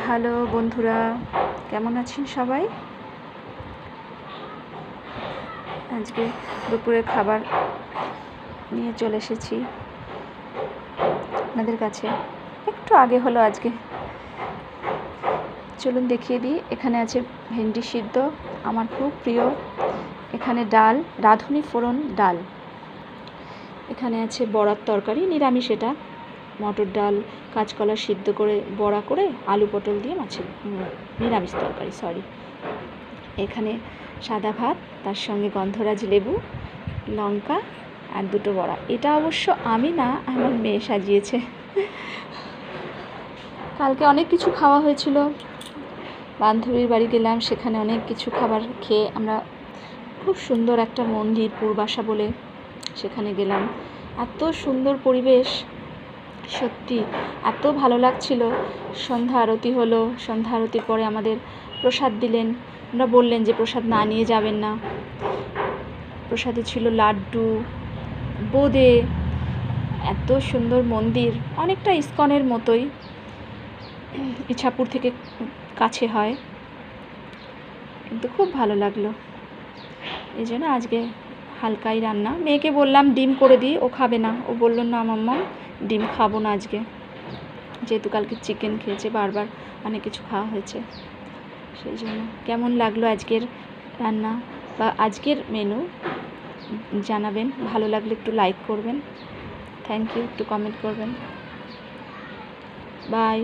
Hello বন্ধুরা, কেমন আছেন সবাই? আজকে দুপুরের খাবার নিয়ে চলে এসেছি আপনাদের কাছে। একটু আগে হলো আজকে। চলুন দেখিয়ে দিই। এখানে আছে ভেন্ডি সিদ্ধ, আমার খুব প্রিয়। এখানে ডাল, রাঁধুনি ফোড়ন ডাল। এখানে আছে বড়ার তরকারি, নিরামিষ এটা। মটর ডাল, কাঁচকলা সিদ্ধ করে বড়া করে আলু পটল দিয়ে মাছের নিরামিষ তরকারি, সরি। এখানে সাদা ভাত, তার সঙ্গে গন্ধরাজ লেবু, লঙ্কা আর দুটো বড়া। এটা অবশ্য আমি না, আমার মেয়ে সাজিয়েছে। কালকে অনেক কিছু খাওয়া হয়েছিল, বান্ধবীর বাড়ি গেলাম, সেখানে অনেক কিছু খাবার খেয়ে আমরা খুব সুন্দর একটা মন্দির পূর্বাশা বলে সেখানে গেলাম। এত সুন্দর পরিবেশ, সত্যি এত ভালো লাগছিল। সন্ধ্যা আরতি হলো, সন্ধ্যা আরতির পরে আমাদের প্রসাদ দিলেন। আমরা বললেন যে প্রসাদ না নিয়ে যাবেন না। প্রসাদে ছিল লাড্ডু, বোঁদে। এত সুন্দর মন্দির, অনেকটা ইস্কনের মতোই, ইছাপুর থেকে কাছে হয়, কিন্তু খুব ভালো লাগলো। এই জন্য আজকে হালকাই রান্না। মেয়েকে বললাম ডিম করে দিই, ও খাবে না। ও বলল না মাম্মা, ডিম খাবো না আজকে, যেহেতু কালকে চিকেন খেয়েছে, বারবার অনেক কিছু খাওয়া হয়েছে, সেই জন্য। কেমন লাগলো আজকের রান্না বা আজকের মেনু জানাবেন। ভালো লাগলে একটু লাইক করবেন, থ্যাংক ইউ, একটু কমেন্ট করবেন। বাই।